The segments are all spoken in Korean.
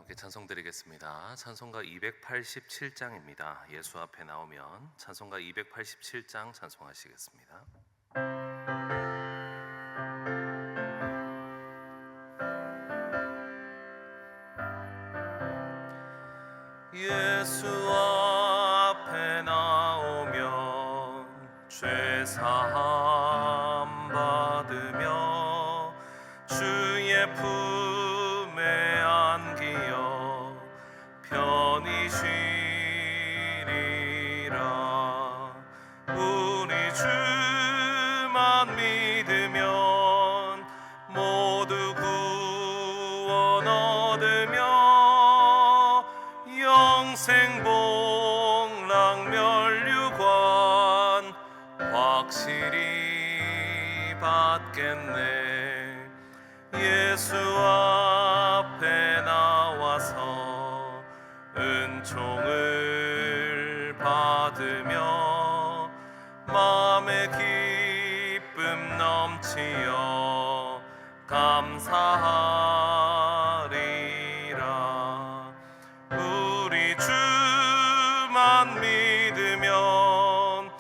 함께 찬송 드리겠습니다. 찬송가 287장입니다. 예수 앞에 나오면 찬송가 287장 찬송하시겠습니다. 예수 앞에 나오면 죄 사함 받으며 주의 품에 안기어 편히 쉬리라. 우리 주만 믿으면 모두 구원 얻으며 영생 복락 면류관 확실히 받겠네. 예수 앞에 나와서 은총을 받으며 마음의 기쁨 넘치어 감사하리라. 우리 주만 믿으면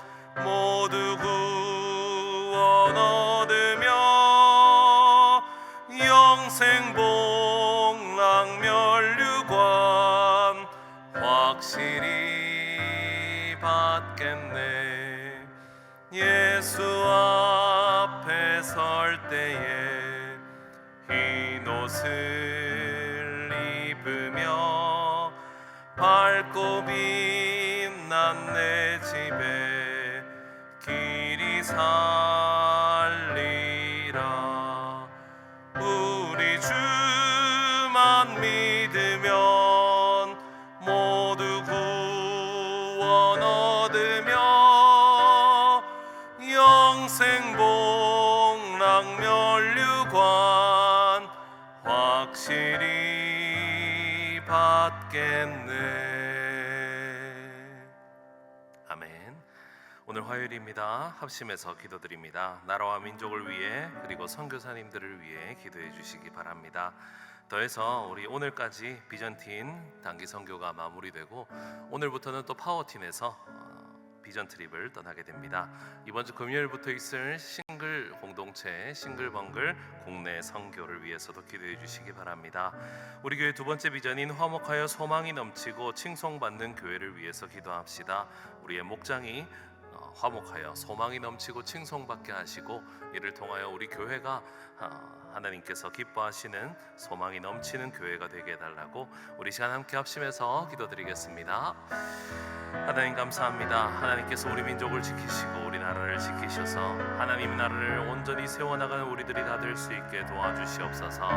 모두 구원 얻으며 영생 복락 면류관 확실히 받겠네. 예수 앞에 설 때에 흰 옷을 입으며 밝고 빛난 내 집에 길이 살리라. 우리 주만 믿으면 모두 구원 얻으며 영생 복락 면류관 확실히 받겠네. 아멘. 오늘 화요일입니다. 합심해서 기도드립니다. 나라와 민족을 위해 그리고 선교사님들을 위해 기도해 주시기 바랍니다. 더해서 우리 오늘까지 비전틴 단기 선교가 마무리되고 오늘부터는 또 파워틴에서 비전 트립을 떠나게 됩니다. 이번 주 금요일부터 있을 싱글 공동체 싱글벙글 국내 선교를 위해서도 기도해 주시기 바랍니다. 우리 교회 두 번째 비전인 화목하여 소망이 넘치고 칭송받는 교회를 위해서 기도합시다. 우리의 목장이 화목하여 소망이 넘치고 칭송받게 하시고 이를 통하여 우리 교회가 하나님께서 기뻐하시는 소망이 넘치는 교회가 되게 해달라고 우리 시간 함께 합심해서 기도드리겠습니다. 하나님 감사합니다. 하나님께서 우리 민족을 지키시고 우리 나라를 지키셔서 하나님 나라를 온전히 세워나가는 우리들이 다 될 수 있게 도와주시옵소서.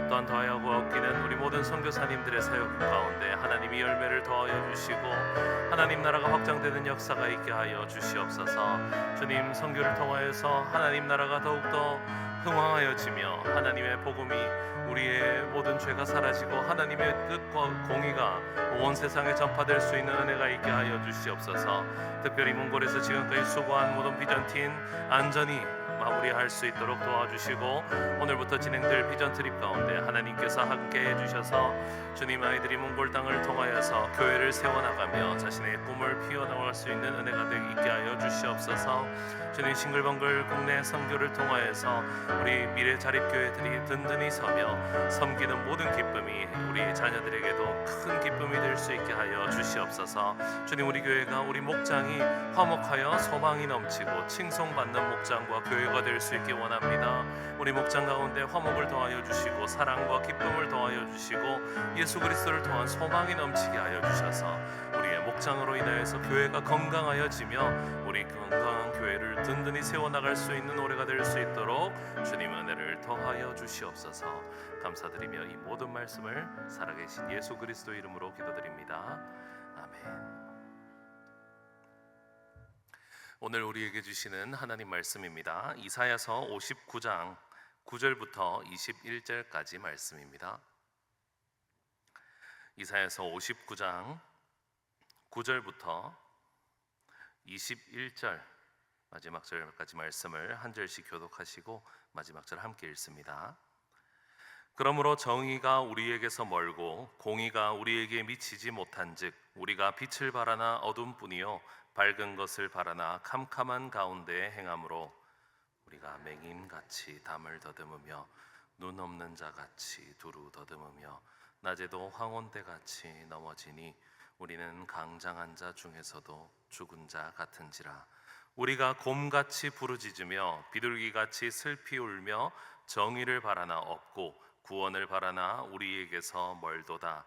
또한 더하여 구하옵기는 우리 모든 선교사님들의 사역 가운데 하나님이 열매를 더하여 주시고 하나님 나라가 확장되는 역사가 있게 하여 주시옵소서. 주님 선교를 통하여서 하나님 나라가 더욱더 흥왕하여지며 하나님의 복음이 우리의 모든 죄가 사라지고 하나님의 뜻과 공의가 온 세상에 전파될 수 있는 은혜가 있게 하여 주시옵소서. 특별히 몽골에서 지금까지 수고한 모든 비전팀 안전히 마무리할 수 있도록 도와주시고 오늘부터 진행될 비전 트립 가운데 하나님께서 함께 해주셔서 주님 아이들이 몽골 땅을 통하여서 교회를 세워나가며 자신의 꿈을 피워나갈 수 있는 은혜가 있게 하여 주시옵소서. 주님 싱글벙글 국내 선교를 통하여서 우리 미래 자립교회들이 든든히 서며 섬기는 모든 기쁨이 우리 자녀들에게도 큰 기쁨이 될 수 있게 하여 주시옵소서. 주님 우리 교회가 우리 목장이 화목하여 소망이 넘치고 칭송받는 목장과 교회가 될 수 있게 원합니다. 우리 목장 가운데 화목을 더하여 주시고 사랑과 기쁨을 더하여 주시고 예수 그리스도를 통한 소망이 넘치게 하여 주셔서 우리의 목장으로 인하여서 교회가 건강하여지며 우리 건강한 교회를 든든히 세워나갈 수 있는 올해가 될 수 있도록 주님 은혜를 더하여 주시옵소서. 감사드리며 이 모든 말씀을 살아계신 예수 그리스도 이름으로 기도드립니다. 아멘. 오늘 우리에게 주시는 하나님 말씀입니다. 이사야서 59장 9절부터 21절까지 말씀입니다. 이사야서 59장 9절부터 21절 마지막 절까지 말씀을 한 절씩 교독하시고 마지막 절 함께 읽습니다. 그러므로 정의가 우리에게서 멀고 공의가 우리에게 미치지 못한즉 우리가 빛을 바라나 어둠뿐이요 밝은 것을 바라나 캄캄한 가운데에 행함으로 우리가 맹인같이 담을 더듬으며 눈 없는 자같이 두루 더듬으며 낮에도 황혼대같이 넘어지니 우리는 강장한 자 중에서도 죽은 자 같은지라. 우리가 곰같이 부르짖으며 비둘기같이 슬피 울며 정의를 바라나 없고 구원을 바라나 우리에게서 멀도다.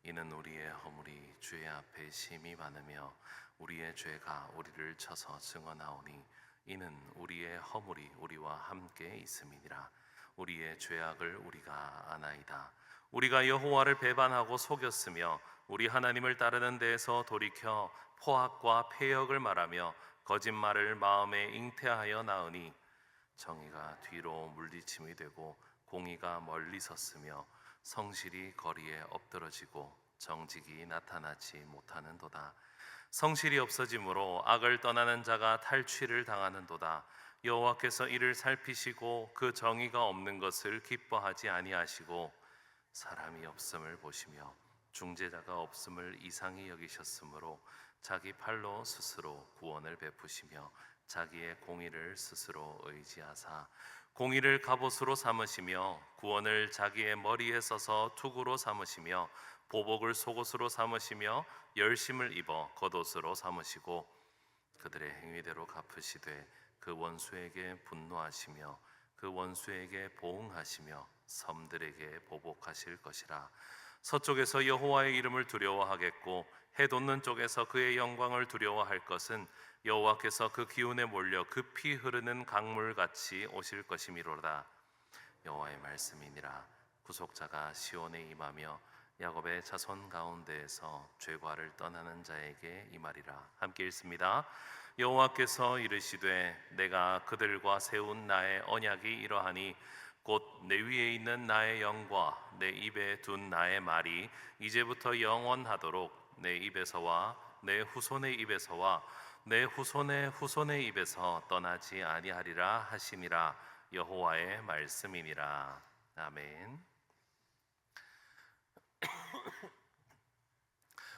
이는 우리의 허물이 주의 앞에 심히 많으며 우리의 죄가 우리를 쳐서 증언하오니 이는 우리의 허물이 우리와 함께 있음이니라. 우리의 죄악을 우리가 아나이다. 우리가 여호와를 배반하고 속였으며 우리 하나님을 따르는 데에서 돌이켜 포악과 패역을 말하며 거짓말을 마음에 잉태하여 나으니 정의가 뒤로 물리침이 되고 공의가 멀리 섰으며 성실이 거리에 엎드러지고 정직이 나타나지 못하는도다. 성실이 없어지므로 악을 떠나는 자가 탈취를 당하는도다. 여호와께서 이를 살피시고 그 정의가 없는 것을 기뻐하지 아니하시고 사람이 없음을 보시며 중재자가 없음을 이상히 여기셨으므로 자기 팔로 스스로 구원을 베푸시며 자기의 공의를 스스로 의지하사 공의를 갑옷으로 삼으시며 구원을 자기의 머리에 써서 투구로 삼으시며 보복을 속옷으로 삼으시며 열심을 입어 겉옷으로 삼으시고 그들의 행위대로 갚으시되 그 원수에게 분노하시며 그 원수에게 보응하시며 섬들에게 보복하실 것이라. 서쪽에서 여호와의 이름을 두려워하겠고 해 돋는 쪽에서 그의 영광을 두려워할 것은 여호와께서 그 기운에 몰려 급히 흐르는 강물같이 오실 것이미로다. 여호와의 말씀이니라. 구속자가 시온에 임하며 야곱의 자손 가운데에서 죄과를 떠나는 자에게 임하리라. 함께 읽습니다. 여호와께서 이르시되 내가 그들과 세운 나의 언약이 이러하니 곧 내 위에 있는 나의 영과 내 입에 둔 나의 말이 이제부터 영원하도록 내 입에서와 내 후손의 입에서와 내 후손의 후손의 입에서 떠나지 아니하리라 하시니라. 여호와의 말씀이니라. 아멘.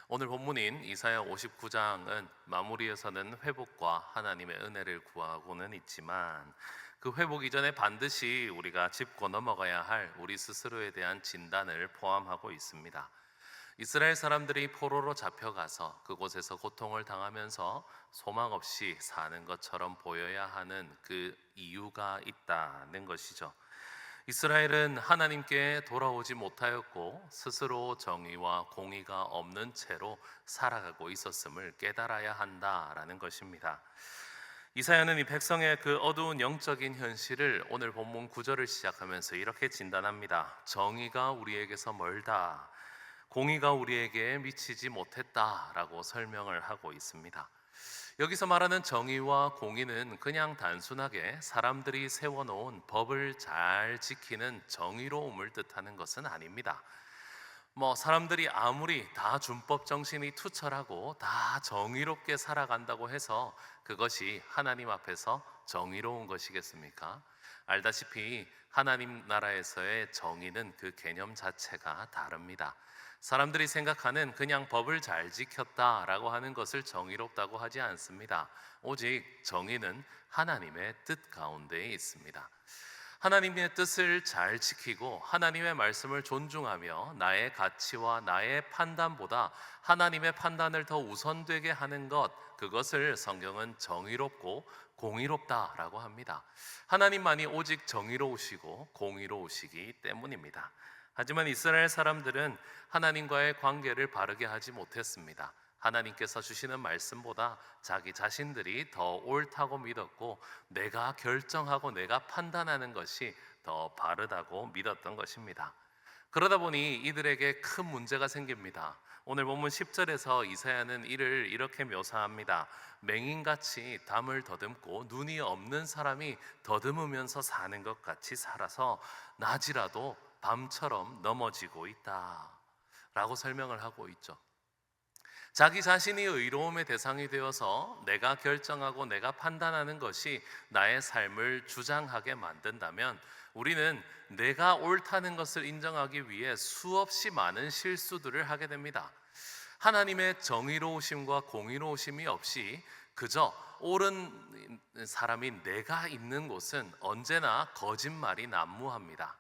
오늘 본문인 이사야 59장은 마무리에서는 회복과 하나님의 은혜를 구하고는 있지만 그 회복 이전에 반드시 우리가 짚고 넘어가야 할 우리 스스로에 대한 진단을 포함하고 있습니다. 이스라엘 사람들이 포로로 잡혀가서 그곳에서 고통을 당하면서 소망 없이 사는 것처럼 보여야 하는 그 이유가 있다는 것이죠. 이스라엘은 하나님께 돌아오지 못하였고 스스로 정의와 공의가 없는 채로 살아가고 있었음을 깨달아야 한다라는 것입니다. 이사야는 이 백성의 그 어두운 영적인 현실을 오늘 본문 9절을 시작하면서 이렇게 진단합니다. 정의가 우리에게서 멀다, 공의가 우리에게 미치지 못했다라고 설명을 하고 있습니다. 여기서 말하는 정의와 공의는 그냥 단순하게 사람들이 세워놓은 법을 잘 지키는 정의로움을 뜻하는 것은 아닙니다. 사람들이 아무리 다 준법 정신이 투철하고 다 정의롭게 살아간다고 해서 그것이 하나님 앞에서 정의로운 것이겠습니까? 알다시피 하나님 나라에서의 정의는 그 개념 자체가 다릅니다. 사람들이 생각하는 그냥 법을 잘 지켰다라고 하는 것을 정의롭다고 하지 않습니다. 오직 정의는 하나님의 뜻 가운데에 있습니다. 하나님의 뜻을 잘 지키고 하나님의 말씀을 존중하며 나의 가치와 나의 판단보다 하나님의 판단을 더 우선되게 하는 것, 그것을 성경은 정의롭고 공의롭다라고 합니다. 하나님만이 오직 정의로우시고 공의로우시기 때문입니다. 하지만 이스라엘 사람들은 하나님과의 관계를 바르게 하지 못했습니다. 하나님께서 주시는 말씀보다 자기 자신들이 더 옳다고 믿었고 내가 결정하고 내가 판단하는 것이 더 바르다고 믿었던 것입니다. 그러다 보니 이들에게 큰 문제가 생깁니다. 오늘 본문 10절에서 이사야는 이를 이렇게 묘사합니다. 맹인같이 담을 더듬고 눈이 없는 사람이 더듬으면서 사는 것 같이 살아서 낮이라도 밤처럼 넘어지고 있다 라고 설명을 하고 있죠. 자기 자신이 의로움의 대상이 되어서 내가 결정하고 내가 판단하는 것이 나의 삶을 주장하게 만든다면 우리는 내가 옳다는 것을 인정하기 위해 수없이 많은 실수들을 하게 됩니다. 하나님의 정의로우심과 공의로우심이 없이 그저 옳은 사람인 내가 있는 곳은 언제나 거짓말이 난무합니다.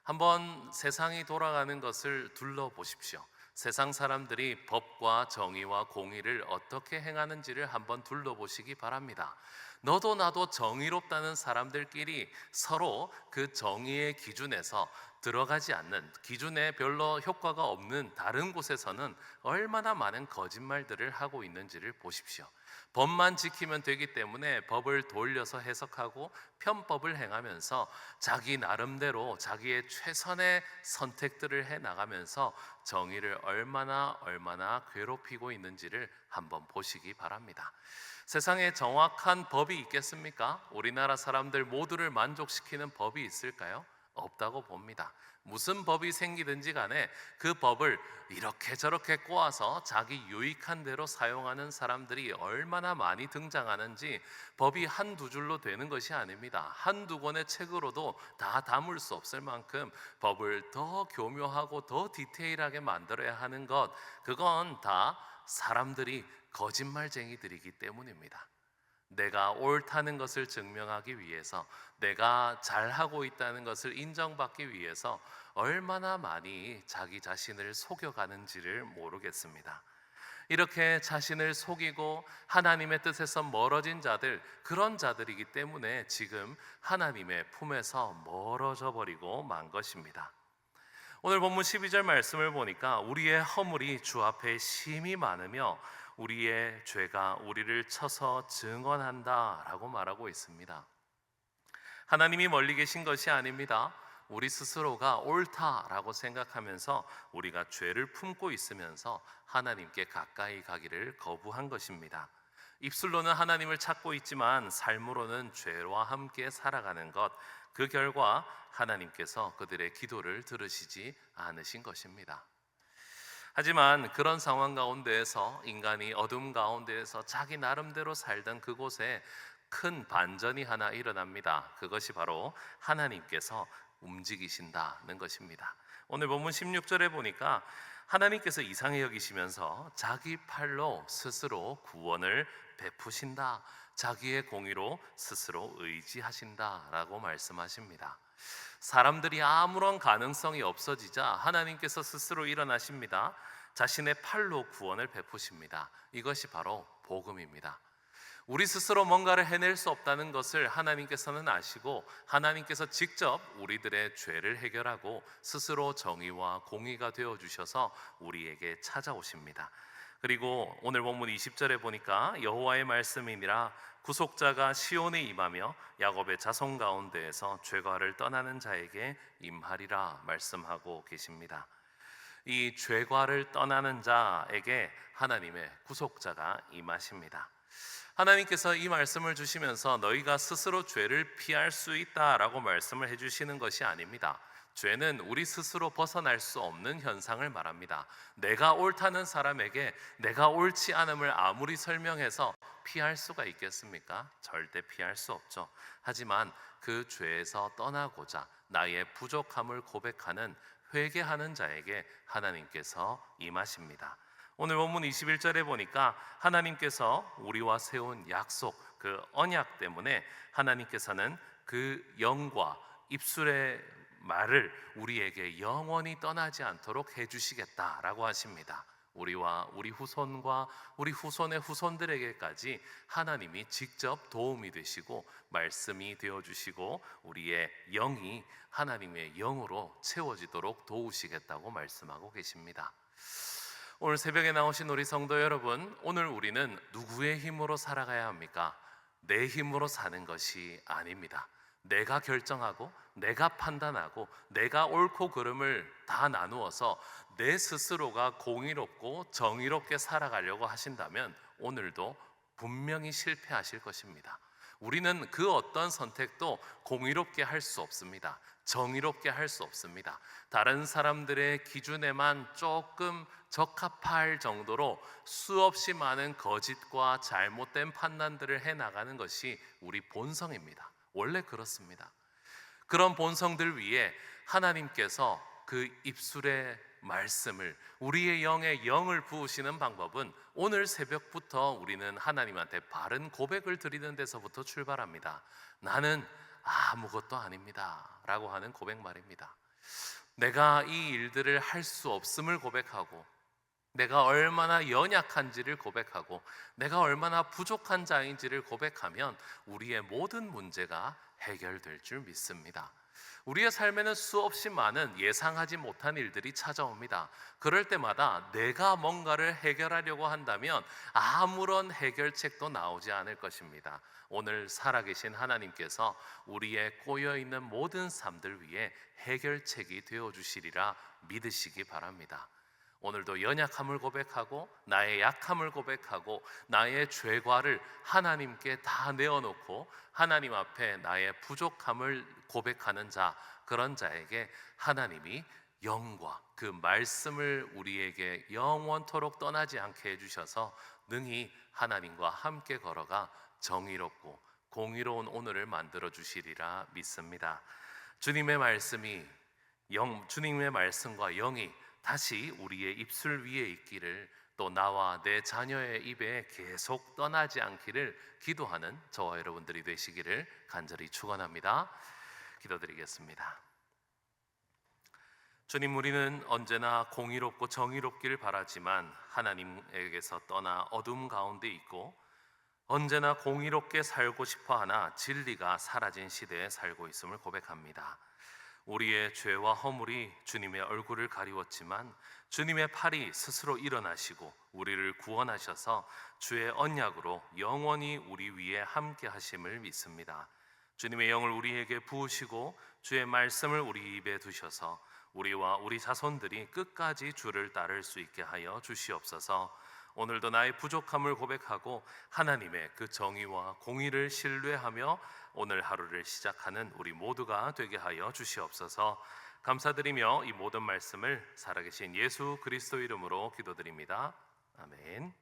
한번 세상이 돌아가는 것을 둘러보십시오. 세상 사람들이 법과 정의와 공의를 어떻게 행하는지를 한번 둘러보시기 바랍니다. 너도 나도 정의롭다는 사람들끼리 서로 그 정의의 기준에서 들어가지 않는, 기준에 별로 효과가 없는 다른 곳에서는 얼마나 많은 거짓말들을 하고 있는지를 보십시오. 법만 지키면 되기 때문에 법을 돌려서 해석하고 편법을 행하면서 자기 나름대로 자기의 최선의 선택들을 해 나가면서 정의를 얼마나 괴롭히고 있는지를 한번 보시기 바랍니다. 세상에 정확한 법이 있겠습니까? 우리나라 사람들 모두를 만족시키는 법이 있을까요? 없다고 봅니다. 무슨 법이 생기든지 간에 그 법을 이렇게 저렇게 꼬아서 자기 유익한 대로 사용하는 사람들이 얼마나 많이 등장하는지, 법이 한두 줄로 되는 것이 아닙니다. 한두 권의 책으로도 다 담을 수 없을 만큼 법을 더 교묘하고 더 디테일하게 만들어야 하는 것, 그건 다 사람들이 거짓말쟁이들이기 때문입니다. 내가 옳다는 것을 증명하기 위해서, 내가 잘하고 있다는 것을 인정받기 위해서 얼마나 많이 자기 자신을 속여가는지를 모르겠습니다. 이렇게 자신을 속이고 하나님의 뜻에서 멀어진 자들, 그런 자들이기 때문에 지금 하나님의 품에서 멀어져 버리고 만 것입니다. 오늘 본문 12절 말씀을 보니까 우리의 허물이 주 앞에 심히 많으며 우리의 죄가 우리를 쳐서 증언한다 라고 말하고 있습니다. 하나님이 멀리 계신 것이 아닙니다. 우리 스스로가 옳다라고 생각하면서 우리가 죄를 품고 있으면서 하나님께 가까이 가기를 거부한 것입니다. 입술로는 하나님을 찾고 있지만 삶으로는 죄와 함께 살아가는 것, 그 결과 하나님께서 그들의 기도를 들으시지 않으신 것입니다. 하지만 그런 상황 가운데에서 인간이 어둠 가운데에서 자기 나름대로 살던 그곳에 큰 반전이 하나 일어납니다. 그것이 바로 하나님께서 움직이신다는 것입니다. 오늘 본문 16절에 보니까 하나님께서 이상히 여기시면서 자기 팔로 스스로 구원을 베푸신다, 자기의 공의로 스스로 의지하신다라고 말씀하십니다. 사람들이 아무런 가능성이 없어지자 하나님께서 스스로 일어나십니다. 자신의 팔로 구원을 베푸십니다. 이것이 바로 복음입니다. 우리 스스로 뭔가를 해낼 수 없다는 것을 하나님께서는 아시고 하나님께서 직접 우리들의 죄를 해결하고 스스로 정의와 공의가 되어 주셔서 우리에게 찾아오십니다. 그리고 오늘 본문 20절에 보니까 여호와의 말씀이니라 구속자가 시온에 임하며 야곱의 자손 가운데에서 죄과를 떠나는 자에게 임하리라 말씀하고 계십니다. 이 죄과를 떠나는 자에게 하나님의 구속자가 임하십니다. 하나님께서 이 말씀을 주시면서 너희가 스스로 죄를 피할 수 있다라고 말씀을 해주시는 것이 아닙니다. 죄는 우리 스스로 벗어날 수 없는 현상을 말합니다. 내가 옳다는 사람에게 내가 옳지 않음을 아무리 설명해서 피할 수가 있겠습니까? 절대 피할 수 없죠. 하지만 그 죄에서 떠나고자 나의 부족함을 고백하는, 회개하는 자에게 하나님께서 임하십니다. 오늘 본문 21절에 보니까 하나님께서 우리와 세운 약속, 그 언약 때문에 하나님께서는 그 영과 입술의 말을 우리에게 영원히 떠나지 않도록 해주시겠다라고 하십니다. 우리와 우리 후손과 우리 후손의 후손들에게까지 하나님이 직접 도움이 되시고 말씀이 되어주시고 우리의 영이 하나님의 영으로 채워지도록 도우시겠다고 말씀하고 계십니다. 오늘 새벽에 나오신 우리 성도 여러분, 오늘 우리는 누구의 힘으로 살아가야 합니까? 내 힘으로 사는 것이 아닙니다. 내가 결정하고 내가 판단하고 내가 옳고 그름을 다 나누어서 내 스스로가 공의롭고 정의롭게 살아가려고 하신다면 오늘도 분명히 실패하실 것입니다. 우리는 그 어떤 선택도 공의롭게 할 수 없습니다. 정의롭게 할 수 없습니다. 다른 사람들의 기준에만 조금 적합할 정도로 수없이 많은 거짓과 잘못된 판단들을 해나가는 것이 우리 본성입니다. 원래 그렇습니다. 그런 본성들 위에 하나님께서 그 입술의 말씀을, 우리의 영에 영을 부으시는 방법은 오늘 새벽부터 우리는 하나님한테 바른 고백을 드리는 데서부터 출발합니다. 나는 아무것도 아닙니다 라고 하는 고백 말입니다. 내가 이 일들을 할 수 없음을 고백하고, 내가 얼마나 연약한지를 고백하고, 내가 얼마나 부족한 자인지를 고백하면 우리의 모든 문제가 해결될 줄 믿습니다. 우리의 삶에는 수없이 많은 예상하지 못한 일들이 찾아옵니다. 그럴 때마다 내가 뭔가를 해결하려고 한다면 아무런 해결책도 나오지 않을 것입니다. 오늘 살아계신 하나님께서 우리의 꼬여있는 모든 삶들 위해 해결책이 되어주시리라 믿으시기 바랍니다. 오늘도 연약함을 고백하고, 나의 약함을 고백하고, 나의 죄과를 하나님께 다 내어놓고 하나님 앞에 나의 부족함을 고백하는 자, 그런 자에게 하나님이 영과 그 말씀을 우리에게 영원토록 떠나지 않게 해주셔서 능히 하나님과 함께 걸어가 정의롭고 공의로운 오늘을 만들어 주시리라 믿습니다. 주님의 말씀과 영이 다시 우리의 입술 위에 있기를, 또 나와 내 자녀의 입에 계속 떠나지 않기를 기도하는 저와 여러분들이 되시기를 간절히 축원합니다. 기도드리겠습니다. 주님, 우리는 언제나 공의롭고 정의롭기를 바라지만 하나님에게서 떠나 어둠 가운데 있고, 언제나 공의롭게 살고 싶어 하나 진리가 사라진 시대에 살고 있음을 고백합니다. 우리의 죄와 허물이 주님의 얼굴을 가리웠지만 주님의 팔이 스스로 일어나시고 우리를 구원하셔서 주의 언약으로 영원히 우리 위에 함께 하심을 믿습니다. 주님의 영을 우리에게 부으시고 주의 말씀을 우리 입에 두셔서 우리와 우리 자손들이 끝까지 주를 따를 수 있게 하여 주시옵소서. 오늘도 나의 부족함을 고백하고 하나님의 그 정의와 공의를 신뢰하며 오늘 하루를 시작하는 우리 모두가 되게 하여 주시옵소서. 감사드리며 이 모든 말씀을 살아계신 예수 그리스도 이름으로 기도드립니다. 아멘.